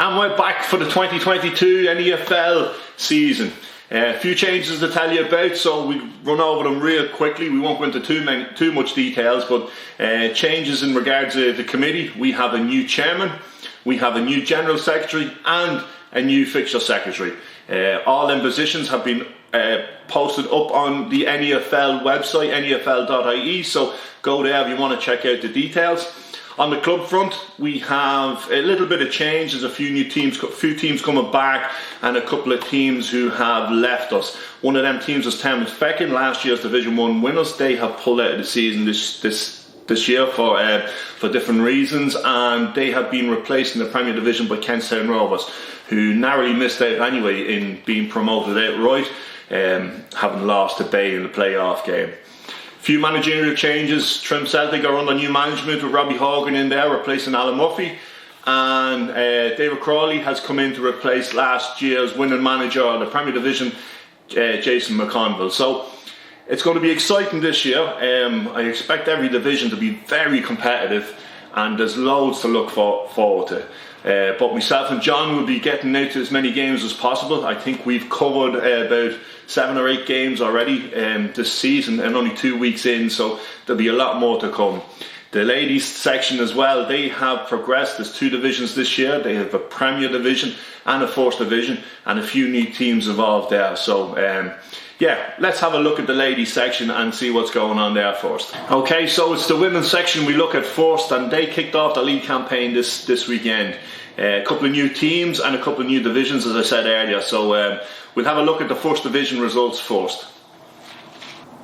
And we're back for the 2022 NEFL season. A few changes to tell you about, so we run over them real quickly. We won't go into too much details, but changes in regards to the committee. We have a new chairman, we have a new general secretary, and a new fixture secretary. All them positions have been posted up on the NEFL website, nefl.ie, so go there if you want to check out the details. On the club front, we have a little bit of change. There's a few teams coming back, and a couple of teams who have left us. One of them teams was Town Feckin, last year's Division 1 winners. They have pulled out of the season this year for different reasons, and they have been replaced in the Premier Division by Kentstown Rovers, who narrowly missed out anyway in being promoted outright, having lost to Bay in the playoff game. Few managerial changes. Trim Celtic are under new management with Robbie Horgan in there replacing Alan Murphy, and David Crawley has come in to replace last year's winning manager of the Premier Division, Jason McConville. So it's going to be exciting this year. I expect every division to be very competitive, and there's loads to look forward to. But myself and John will be getting out to as many games as possible. I think we've covered about 7 or 8 games already this season, and only 2 weeks in, so there'll be a lot more to come. The ladies section as well, they have progressed. There's 2 divisions this year. They have a Premier Division and a First Division, and a few new teams involved there. So yeah, let's have a look at the ladies section and see what's going on there first. Okay, so it's the women's section we look at first, and they kicked off the league campaign this weekend. A couple of new teams and a couple of new divisions, as I said earlier. So we'll have a look at the First Division results first.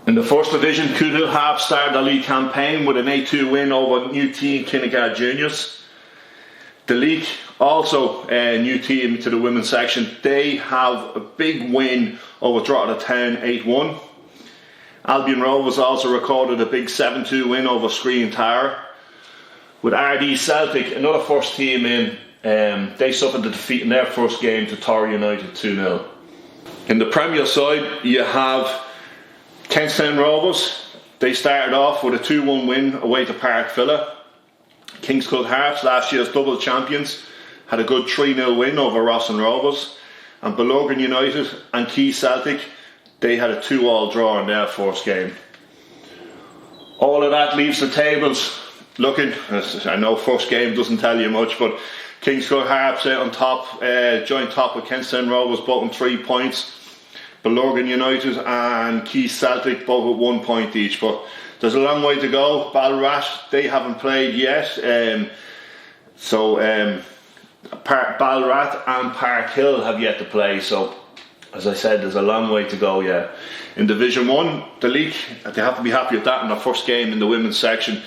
In the First Division, Cootehill Harp started the league campaign with an 8-2 win over new team Kinnegad Juniors. The league, also a new team to the women's section, they have a big win over Drogheda Town 8-1. Albion Rovers also recorded a big 7-2 win over Screen Tower. With RD Celtic, another first team in, they suffered a defeat in their first game to Torry United 2-0. In the Premier side, you have Kentstown Rovers. They started off with a 2-1 win away to Park Villa. Kingscote Hearts, last year's double champions, had a good 3-0 win over Ross and Rovers. And Balogan United and Key Celtic, they had a 2-2 draw in their first game. All of that leaves the tables looking, I know first game doesn't tell you much, but Kingscote Harps out on top, joint top with Kentstown Rovers, both on 3 points. Balogan United and Key Celtic both with 1 point each, but there's a long way to go. Ballarat, they haven't played yet, so Ballarat and Park Hill have yet to play, so as I said, there's a long way to go yet. In Division 1, the league, they have to be happy with that in their first game in the women's section,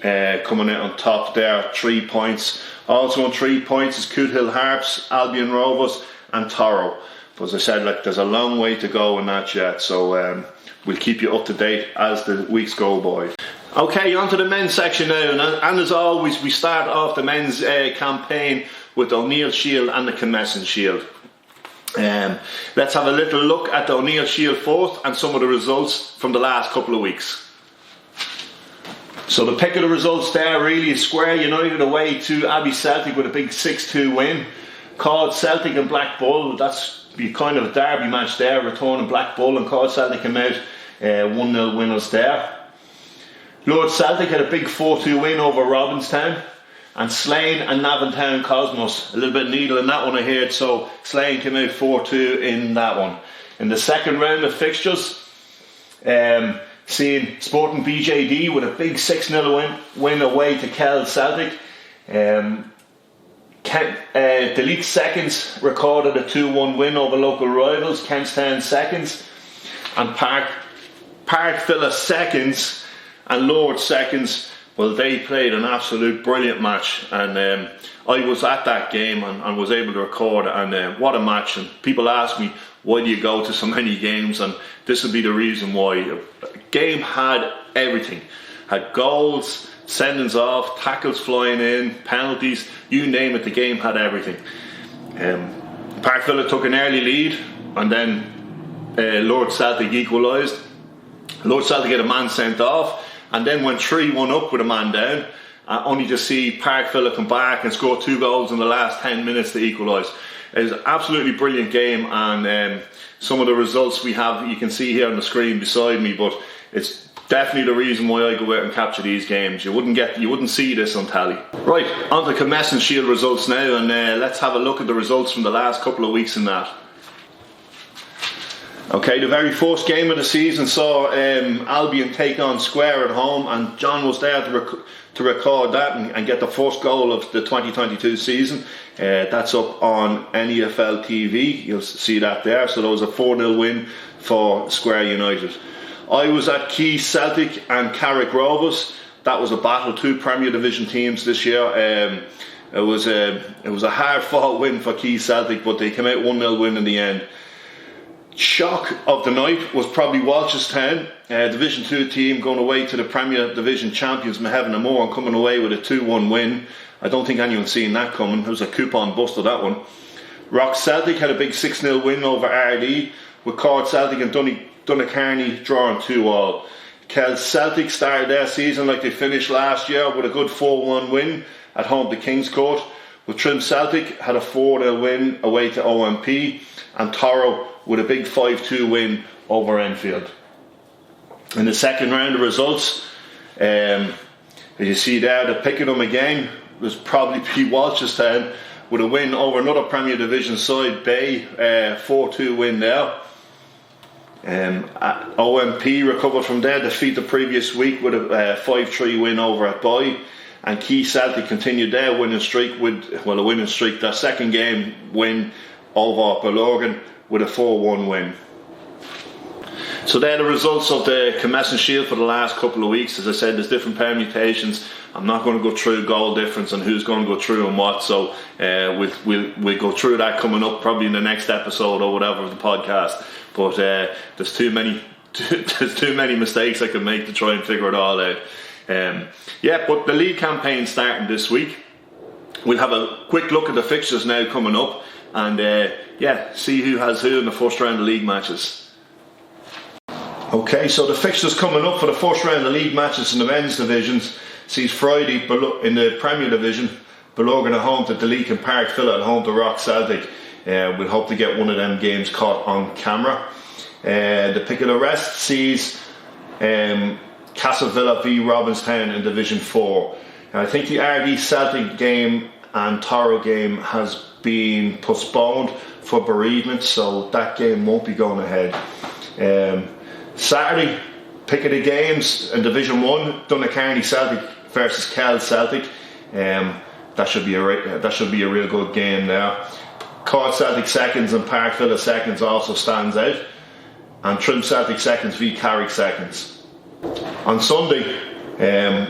coming out on top there, 3 points. Also on 3 points is Cootehill Harps, Albion Rovers and Toro. But as I said, there's a long way to go in that yet, so we'll keep you up to date as the weeks go by. Okay, on to the men's section now, and as always, we start off the men's campaign with the O'Neill Shield and the Kemesson Shield. Let's have a little look at the O'Neill Shield first and some of the results from the last couple of weeks. So the pick of the results there really is Square United away to Abbey Celtic with a big 6-2 win. Called Celtic and Black Bull, that's be kind of a derby match there, returning Black Bull and Called Celtic came out 1-0 winners there. Lord Celtic had a big 4-2 win over Robinstown, and Slane and Navantown Cosmos, a little bit needle in that one I heard, so Slane came out 4-2 in that one. In the second round of fixtures, seeing Sporting BJD with a big 6-0 win away to Kell Celtic. The league seconds recorded a 2-1 win over local rivals, Kentstown seconds, and Park Villa seconds and Lord seconds. Well, they played an absolute brilliant match, and I was at that game and was able to record it, and what a match. And people ask me, why do you go to so many games? And this would be the reason why. The game had everything. Had goals, sendings off, tackles flying in, penalties, you name it, the game had everything. Park Villa took an early lead, and then Lord Celtic equalised. Lord Celtic had a man sent off, and then went 3-1 up with a man down, only to see Park Villa come back and score 2 goals in the last 10 minutes to equalise. It was an absolutely brilliant game, and some of the results we have, you can see here on the screen beside me, but it's definitely the reason why I go out and capture these games. You wouldn't see this on tally. Right, on to Commission Shield results now, and let's have a look at the results from the last couple of weeks in that. Okay, the very first game of the season saw Albion take on Square at home, and John was there to record that and get the first goal of the 2022 season. That's up on NEFL TV. You'll see that there. So there was a 4-0 win for Square United. I was at Key Celtic and Carrick Rovers. That was a battle, 2 Premier Division teams this year. It was a hard-fought win for Key Celtic, but they came out 1-0 win in the end. Shock of the night was probably Walchestown, Division 2 team going away to the Premier Division champions N.E.F.L and coming away with a 2-1 win. I don't think anyone's seen that coming. It was a coupon buster, that one. Rock Celtic had a big 6-0 win over RD, with Cord Celtic and Donacarney drawing 2-2. Kell Celtic started their season like they finished last year with a good 4-1 win at home to Kingscourt, with Trim Celtic had a 4-0 win away to OMP, and Toro with a big 5-2 win over Enfield. In the second round of results, as you see there, the pick of them again was probably Walchestown with a win over another Premier Division side, Bay, 4-2 win there. OMP recovered from their defeat the previous week with a 5-3 win over at Boy, and Key Celtic continued their winning streak their second game win over Ballorgan with a 4-1 win. So they're the results of the Commission Shield for the last couple of weeks. As I said, there's different permutations. I'm not going to go through goal difference and who's going to go through and what, so we'll go through that coming up probably in the next episode or whatever of the podcast. But there's too many mistakes I can make to try and figure it all out. But the league campaign starting this week. We'll have a quick look at the fixtures now coming up, and see who has who in the first round of league matches. Okay, so the fixtures coming up for the first round of league matches in the men's divisions sees Friday in the Premier Division, Ballorgan at home to Deleak and Park Villa at home to Rock Celtic. We'll hope to get one of them games caught on camera. The pick of the rest sees Castle Villa v Robinstown in Division 4. I think the RD Celtic game and Toro game has been postponed for bereavement, so that game won't be going ahead. Saturday, pick of the games in Division 1, Donacarney Celtic versus Kell Celtic. That should be a real good game there. Cord Celtic seconds and Park Villa seconds also stands out, and Trim Celtic seconds v Carrick seconds. On Sunday,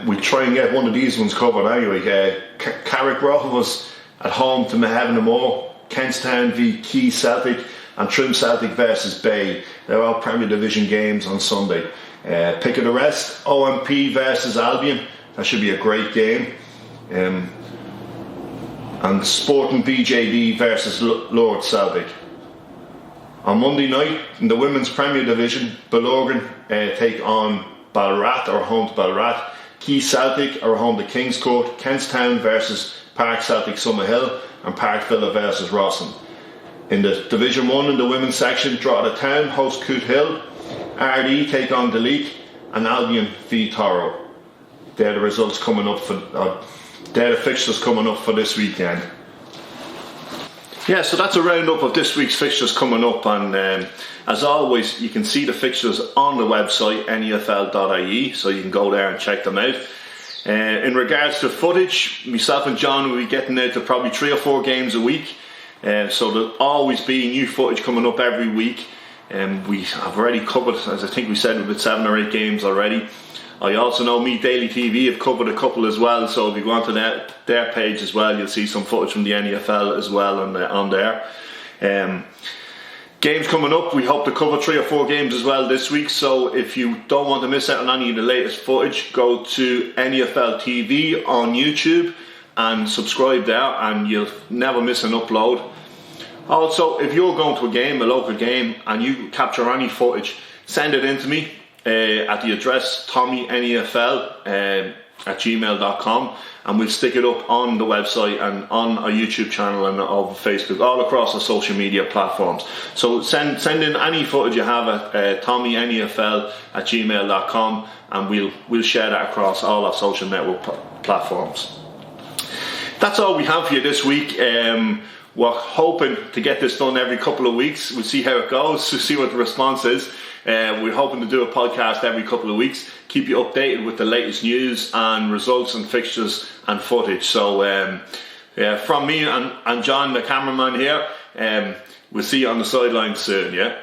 we try and get one of these ones covered anyway. Carrick Rovers at home to N.E.F.L, Kentstown v Key Celtic, and Trim Celtic versus Bay. They're all Premier Division games on Sunday. Pick of the rest, OMP versus Albion. That should be a great game. And Sporting BJD versus Lord Celtic. On Monday night, in the Women's Premier Division, Ballorgan take on Ballarat, or home to Ballarat. Key Celtic are home to Kingscourt. Kentstown versus Park Celtic Summerhill, and Park Villa versus Rossin. In the Division 1 in the women's section, Drogheda Town host Coot Hill. RD take on Deleak, and Albion v Toro. They're the results coming up they're the fixtures coming up for this weekend. So that's a roundup of this week's fixtures coming up, and as always, you can see the fixtures on the website nefl.ie, so you can go there and check them out. In regards to footage, myself and John will be getting out to probably 3 or 4 games a week, so there'll always be new footage coming up every week. We have already covered, as I think we said, with 7 or 8 games already. I also know Me Daily TV have covered a couple as well, so if you go onto their page as well, you'll see some footage from the N.E.F.L as well on there. Games coming up, we hope to cover 3 or 4 games as well this week, so if you don't want to miss out on any of the latest footage, go to N.E.F.L TV on YouTube and subscribe there, and you'll never miss an upload. Also, if you're going to a game, a local game, and you capture any footage, send it in to me at the address Tommy NEFL tommy.ep1@gmail.com, and we'll stick it up on the website and on our YouTube channel and over Facebook, all across our social media platforms. So send in any footage you have at tommy.nefl@gmail.com, and we'll share that across all our social network platforms. That's all we have for you this week. We're hoping to get this done every couple of weeks. We'll see how it goes, to see what the response is. We're hoping to do a podcast every couple of weeks, keep you updated with the latest news and results and fixtures and footage. So from me and John, the cameraman here, we'll see you on the sidelines soon, yeah?